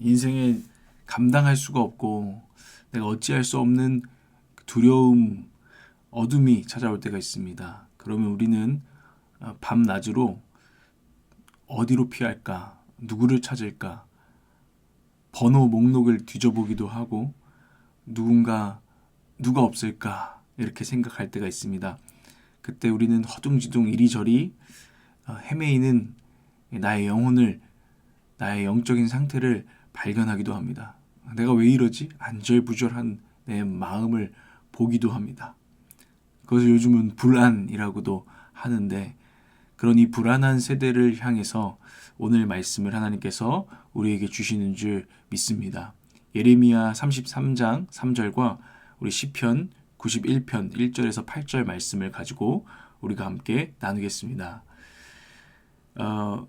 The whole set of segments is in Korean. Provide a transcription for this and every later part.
인생에 감당할 수가 없고 내가 어찌할 수 없는 두려움, 어둠이 찾아올 때가 있습니다. 그러면 우리는 밤낮으로 어디로 피할까? 누구를 찾을까? 번호 목록을 뒤져보기도 하고 누가 없을까? 이렇게 생각할 때가 있습니다. 그때 우리는 허둥지둥 이리저리 헤매이는 나의 영혼을, 나의 영적인 상태를 발견하기도 합니다. 내가 왜 이러지? 안절부절한 내 마음을 보기도 합니다. 그것을 요즘은 불안이라고도 하는데, 그런 이 불안한 세대를 향해서 오늘 말씀을 하나님께서 우리에게 주시는 줄 믿습니다. 예레미야 33장 3절과 우리 시편 91편 1절에서 8절 말씀을 가지고 우리가 함께 나누겠습니다.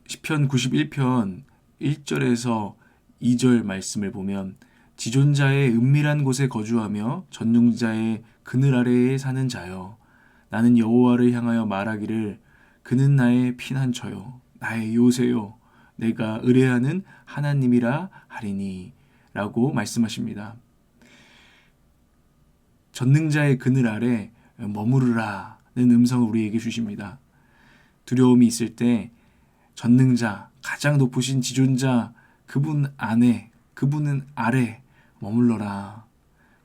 시편 91편 1절에서 2절 말씀을 보면, 지존자의 은밀한 곳에 거주하며 전능자의 그늘 아래에 사는 자여, 나는 여호와를 향하여 말하기를 그는 나의 피난처요 나의 요새요 내가 의뢰하는 하나님이라 하리니 라고 말씀하십니다. 전능자의 그늘 아래 머무르라는 음성을 우리에게 주십니다. 두려움이 있을 때 전능자, 가장 높으신 지존자, 그분 안에, 그분은 아래 머물러라.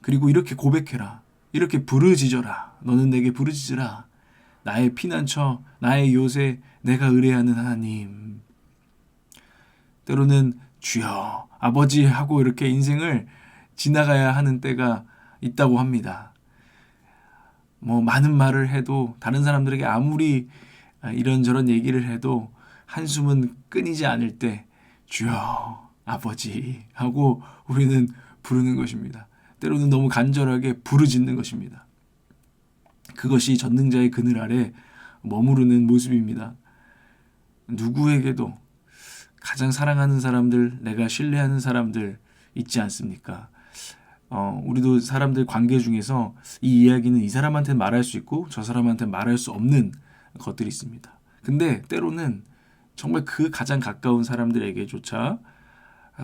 그리고 이렇게 고백해라. 이렇게 부르짖어라. 너는 내게 부르짖으라. 나의 피난처, 나의 요새, 내가 의뢰하는 하나님. 때로는 주여, 아버지 하고 이렇게 인생을 지나가야 하는 때가 있다고 합니다. 많은 말을 해도, 다른 사람들에게 아무리 이런저런 얘기를 해도 한숨은 끊이지 않을 때 주여, 아버지 하고 우리는 부르는 것입니다. 때로는 너무 간절하게 부르짖는 것입니다. 그것이 전능자의 그늘 아래 머무르는 모습입니다. 누구에게도 가장 사랑하는 사람들, 내가 신뢰하는 사람들 있지 않습니까? 우리도 사람들 관계 중에서 이 이야기는 이 사람한테 말할 수 있고 저 사람한테 말할 수 없는 것들이 있습니다. 근데 때로는 정말 그 가장 가까운 사람들에게조차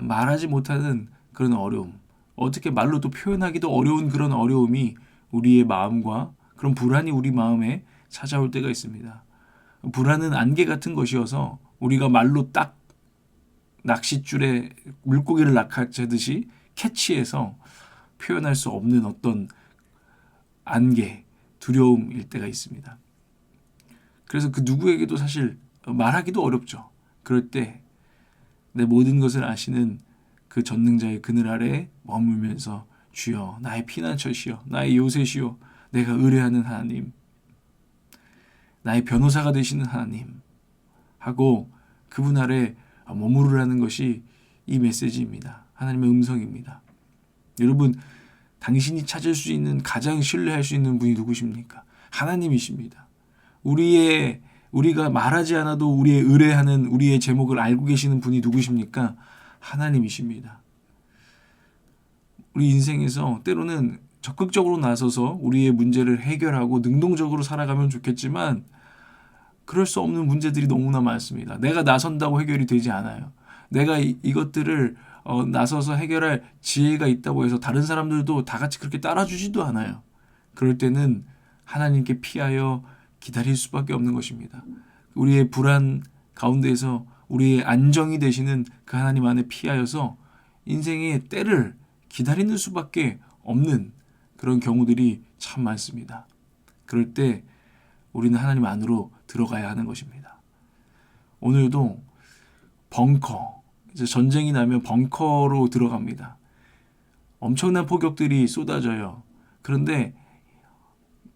말하지 못하는 그런 어려움, 어떻게 말로 또 표현하기도 어려운 그런 어려움이 우리의 마음과 그런 불안이 우리 마음에 찾아올 때가 있습니다. 불안은 안개 같은 것이어서 우리가 말로 딱 낚싯줄에 물고기를 낚아채듯이 캐치해서 표현할 수 없는 어떤 안개, 두려움일 때가 있습니다. 그래서 그 누구에게도 사실 말하기도 어렵죠. 그럴 때 내 모든 것을 아시는 그 전능자의 그늘 아래에 머물면서 주여, 나의 피난처시여, 나의 요새시여, 내가 의뢰하는 하나님, 나의 변호사가 되시는 하나님 하고 그분 아래 머무르라는 것이 이 메시지입니다. 하나님의 음성입니다. 여러분, 당신이 찾을 수 있는, 가장 신뢰할 수 있는 분이 누구십니까? 하나님이십니다. 우리가 말하지 않아도 우리의 의뢰하는, 우리의 제목을 알고 계시는 분이 누구십니까? 하나님이십니다. 우리 인생에서 때로는 적극적으로 나서서 우리의 문제를 해결하고 능동적으로 살아가면 좋겠지만 그럴 수 없는 문제들이 너무나 많습니다. 내가 나선다고 해결이 되지 않아요. 내가 이것들을 나서서 해결할 지혜가 있다고 해서 다른 사람들도 다 같이 그렇게 따라주지도 않아요. 그럴 때는 하나님께 피하여 기다릴 수밖에 없는 것입니다. 우리의 불안 가운데에서 우리의 안정이 되시는 그 하나님 안에 피하여서 인생의 때를 기다리는 수밖에 없는 그런 경우들이 참 많습니다. 그럴 때 우리는 하나님 안으로 들어가야 하는 것입니다. 오늘도 벙커, 이제 전쟁이 나면 벙커로 들어갑니다. 엄청난 포격들이 쏟아져요. 그런데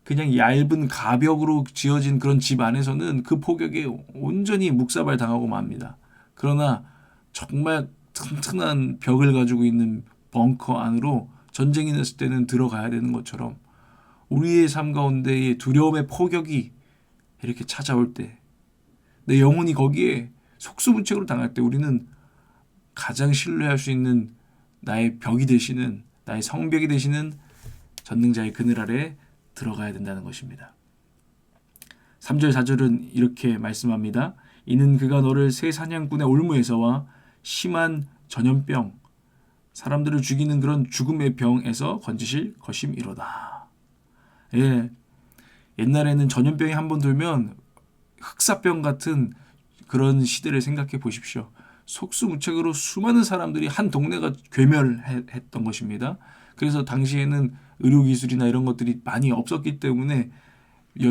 그냥 얇은 가벽으로 지어진 그런 집 안에서는 그 포격에 온전히 묵사발 당하고 맙니다. 그러나 정말 튼튼한 벽을 가지고 있는 벙커 안으로 전쟁이 났을 때는 들어가야 되는 것처럼 우리의 삶 가운데의 두려움의 포격이 이렇게 찾아올 때, 내 영혼이 거기에 속수무책으로 당할 때 우리는 가장 신뢰할 수 있는 나의 벽이 되시는, 나의 성벽이 되시는 전능자의 그늘 아래 들어가야 된다는 것입니다. 3절 4절은 이렇게 말씀합니다. 이는 그가 너를 새 사냥꾼의 올무에서와 심한 전염병 사람들을 죽이는 그런 죽음의 병에서 건지실 것임이로다. 예, 옛날에는 전염병이 한번 돌면 흑사병 같은 그런 시대를 생각해 보십시오. 속수무책으로 수많은 사람들이 한 동네가 괴멸했던 것입니다. 그래서 당시에는 의료기술이나 이런 것들이 많이 없었기 때문에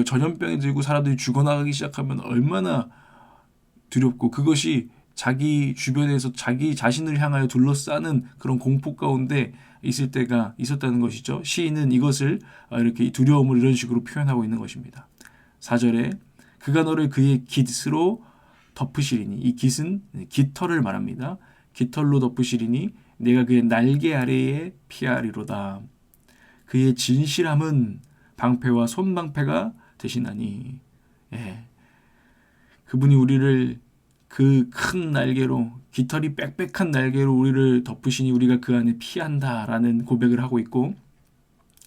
전염병이 들고 사람들이 죽어나가기 시작하면 얼마나 두렵고, 그것이 자기 주변에서 자기 자신을 향하여 둘러싸는 그런 공포 가운데 있을 때가 있었다는 것이죠. 시인은 이것을 이렇게 두려움을 이런 식으로 표현하고 있는 것입니다. 4절에 그가 너를 그의 깃으로 덮으시리니, 이 깃은 깃털을 말합니다. 깃털로 덮으시리니 내가 그의 날개 아래에 피하리로다. 그의 진실함은 방패와 손방패가 되시나니. 예. 그분이 우리를 그 큰 날개로, 깃털이 빽빽한 날개로 우리를 덮으시니 우리가 그 안에 피한다라는 고백을 하고 있고,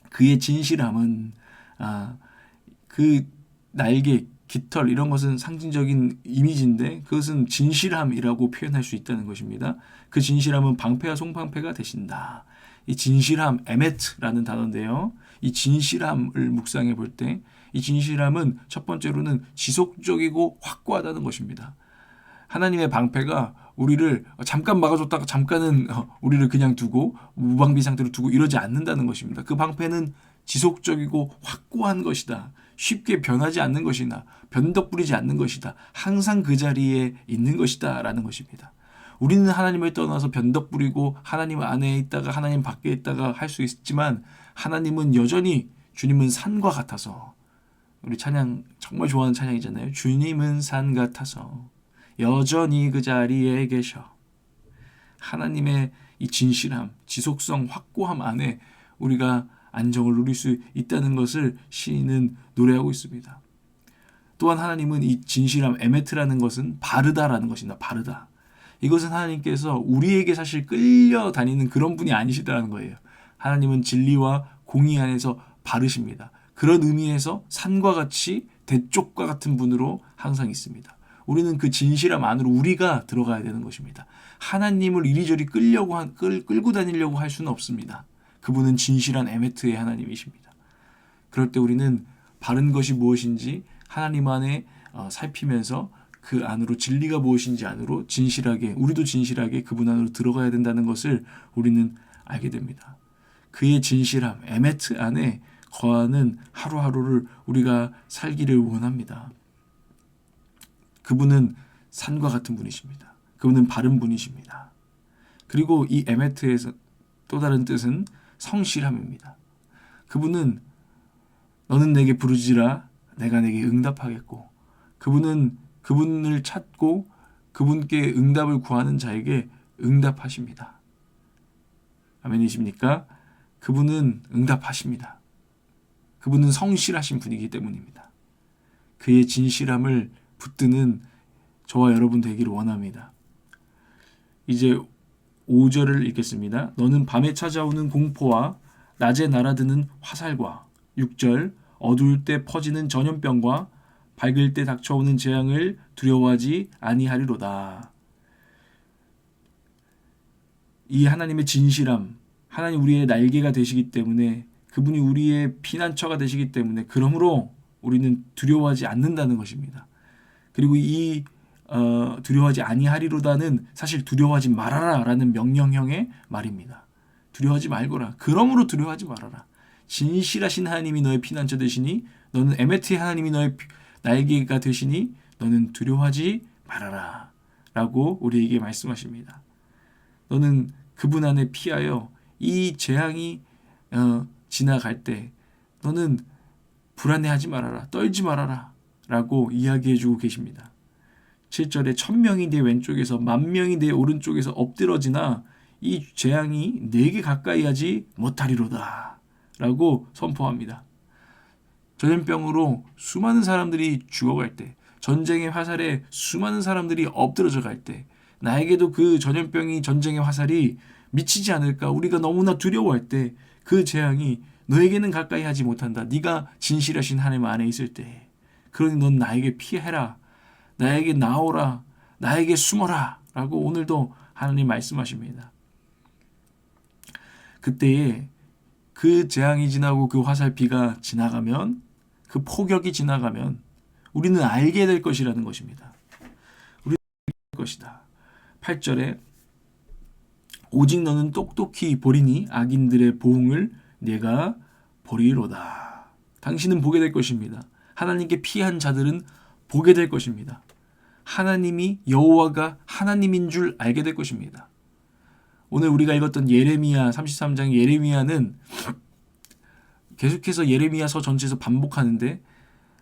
그의 진실함은 그 날개, 깃털 이런 것은 상징적인 이미지인데 그것은 진실함이라고 표현할 수 있다는 것입니다. 그 진실함은 방패와 송방패가 되신다. 이 진실함, 에메트라는 단어인데요. 이 진실함을 묵상해 볼 때 이 진실함은 첫 번째로는 지속적이고 확고하다는 것입니다. 하나님의 방패가 우리를 잠깐 막아줬다가 잠깐은 우리를 그냥 두고 무방비 상태로 두고 이러지 않는다는 것입니다. 그 방패는 지속적이고 확고한 것이다. 쉽게 변하지 않는 것이나 변덕 부리지 않는 것이다. 항상 그 자리에 있는 것이다 라는 것입니다. 우리는 하나님을 떠나서 변덕 부리고 하나님 안에 있다가 하나님 밖에 있다가 할 수 있지만, 하나님은 여전히, 주님은 산과 같아서, 우리 찬양 정말 좋아하는 찬양이잖아요. 주님은 산 같아서 여전히 그 자리에 계셔. 하나님의 이 진실함, 지속성, 확고함 안에 우리가 안정을 누릴 수 있다는 것을 시인은 노래하고 있습니다. 또한 하나님은 이 진실함, 에메트라는 것은 바르다라는 것입니다. 바르다. 이것은 하나님께서 우리에게 사실 끌려다니는 그런 분이 아니시다라는 거예요. 하나님은 진리와 공의 안에서 바르십니다. 그런 의미에서 산과 같이 대쪽과 같은 분으로 항상 있습니다. 우리는 그 진실함 안으로 우리가 들어가야 되는 것입니다. 하나님을 이리저리 끌고 다니려고 할 수는 없습니다. 그분은 진실한 에메트의 하나님이십니다. 그럴 때 우리는 바른 것이 무엇인지 하나님 안에 살피면서 그 안으로, 진리가 무엇인지 안으로 진실하게, 우리도 진실하게 그분 안으로 들어가야 된다는 것을 우리는 알게 됩니다. 그의 진실함, 에메트 안에 거하는 하루하루를 우리가 살기를 원합니다. 그분은 산과 같은 분이십니다. 그분은 바른 분이십니다. 그리고 이 에메트에서 또 다른 뜻은 성실함입니다. 그분은 너는 내게 부르지라 내가 내게 응답하겠고, 그분은 그분을 찾고 그분께 응답을 구하는 자에게 응답하십니다. 아멘이십니까? 그분은 응답하십니다. 그분은 성실하신 분이기 때문입니다. 그의 진실함을 붙드는 저와 여러분 되기를 원합니다. 이제 5절을 읽겠습니다. 너는 밤에 찾아오는 공포와 낮에 날아드는 화살과 6절 어두울 때 퍼지는 전염병과 밝을 때 닥쳐오는 재앙을 두려워하지 아니하리로다. 이 하나님의 진실함, 하나님 우리의 날개가 되시기 때문에, 그분이 우리의 피난처가 되시기 때문에, 그러므로 우리는 두려워하지 않는다는 것입니다. 그리고 이 두려워하지 아니하리로다는 사실 두려워하지 말아라 라는 명령형의 말입니다. 두려워하지 말거라. 그러므로 두려워하지 말아라. 진실하신 하나님이 너의 피난처 되시니, 너는 에메트의 하나님이 너의 날개가 되시니 너는 두려워하지 말아라 라고 우리에게 말씀하십니다. 너는 그분 안에 피하여 이 재앙이 지나갈 때 너는 불안해하지 말아라, 떨지 말아라 라고 이야기해주고 계십니다. 7절에 1000명이 내 왼쪽에서 10,000명이 내 오른쪽에서 엎드러지나 이 재앙이 내게 가까이 하지 못하리로다 라고 선포합니다. 전염병으로 수많은 사람들이 죽어갈 때, 전쟁의 화살에 수많은 사람들이 엎드러져 갈 때, 나에게도 그 전염병이, 전쟁의 화살이 미치지 않을까, 우리가 너무나 두려워할 때 그 재앙이 너에게는 가까이 하지 못한다. 네가 진실하신 하나님 안에 있을 때. 그러니 넌 나에게 피해라, 나에게 나오라, 나에게 숨어라 라고 오늘도 하나님 말씀하십니다. 그때에 그 재앙이 지나고 그 화살비가 지나가면, 그 폭격이 지나가면 우리는 알게 될 것이라는 것입니다. 우리는 알게 될 것이다. 8절에 오직 너는 똑똑히 보리니 악인들의 보응을 내가 보리로다. 당신은 보게 될 것입니다. 하나님께 피한 자들은 보게 될 것입니다. 하나님이 여호와가 하나님인 줄 알게 될 것입니다. 오늘 우리가 읽었던 예레미야 33장 예레미야는 계속해서 예레미야서 전체에서 반복하는데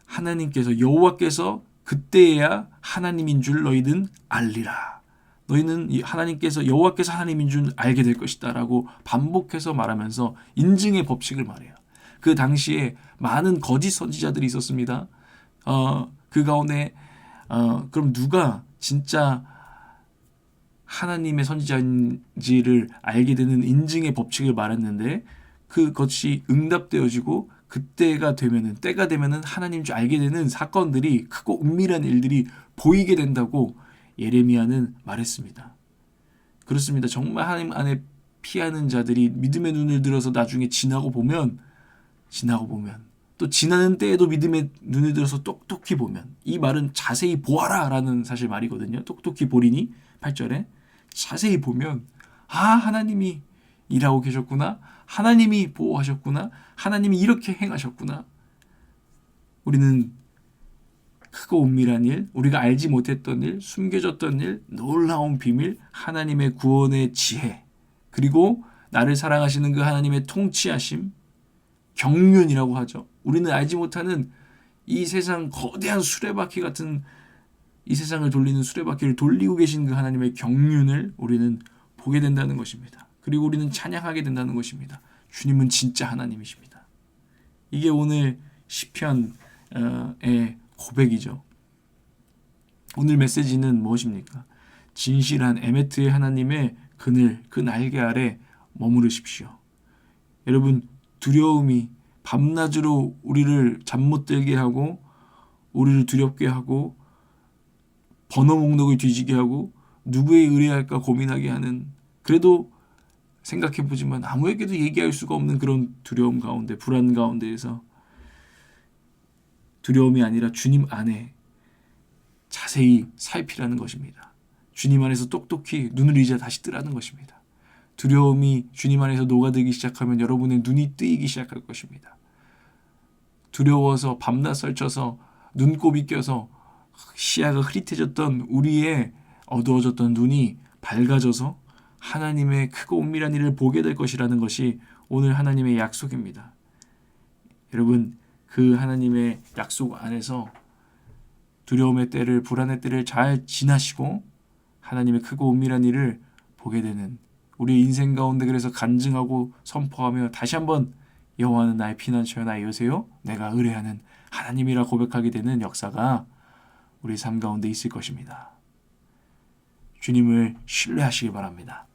하나님께서 여호와께서 그때야 하나님인 줄 너희는 알리라. 너희는 하나님께서 여호와께서 하나님인 줄 알게 될 것이다 라고 반복해서 말하면서 인증의 법칙을 말해요. 그 당시에 많은 거짓 선지자들이 있었습니다. 그 가운데 그럼 누가 진짜 하나님의 선지자인지를 알게 되는 인증의 법칙을 말했는데 그것이 응답되어지고 그때가 되면은 하나님 줄 알게 되는 사건들이 크고 은밀한 일들이 보이게 된다고 예레미야는 말했습니다. 그렇습니다. 정말 하나님 안에 피하는 자들이 믿음의 눈을 들어서 나중에 지나고 보면 또 지나는 때에도 믿음의 눈을 들어서 똑똑히 보면, 이 말은 자세히 보아라 라는 사실 말이거든요. 똑똑히 보리니 8절에 자세히 보면 하나님이 일하고 계셨구나, 하나님이 보호하셨구나, 하나님이 이렇게 행하셨구나. 우리는 크고 은밀한 일, 우리가 알지 못했던 일, 숨겨졌던 일, 놀라운 비밀, 하나님의 구원의 지혜, 그리고 나를 사랑하시는 그 하나님의 통치하심, 경륜이라고 하죠. 우리는 알지 못하는 이 세상 거대한 수레바퀴 같은, 이 세상을 돌리는 수레바퀴를 돌리고 계신 그 하나님의 경륜을 우리는 보게 된다는 것입니다. 그리고 우리는 찬양하게 된다는 것입니다. 주님은 진짜 하나님이십니다. 이게 오늘 시편의 고백이죠. 오늘 메시지는 무엇입니까? 진실한 에메트의 하나님의 그늘, 그 날개 아래 머무르십시오. 여러분, 두려움이 밤낮으로 우리를 잠 못 들게 하고 우리를 두렵게 하고 번호 목록을 뒤지게 하고 누구에 의뢰할까 고민하게 하는, 그래도 생각해보지만 아무에게도 얘기할 수가 없는 그런 두려움 가운데, 불안 가운데에서 두려움이 아니라 주님 안에 자세히 살피라는 것입니다. 주님 안에서 똑똑히 눈을 이제 다시 뜨라는 것입니다. 두려움이 주님 안에서 녹아들기 시작하면 여러분의 눈이 뜨이기 시작할 것입니다. 두려워서 밤낮 설쳐서 눈곱이 껴서 시야가 흐릿해졌던 우리의 어두워졌던 눈이 밝아져서 하나님의 크고 은밀한 일을 보게 될 것이라는 것이 오늘 하나님의 약속입니다. 여러분, 그 하나님의 약속 안에서 두려움의 때를, 불안의 때를 잘 지나시고 하나님의 크고 은밀한 일을 보게 되는 우리 인생 가운데, 그래서 간증하고 선포하며 다시 한번 여호와는 나의 피난처요 나의 요새요 내가 의뢰하는 하나님이라 고백하게 되는 역사가 우리 삶 가운데 있을 것입니다. 주님을 신뢰하시기 바랍니다.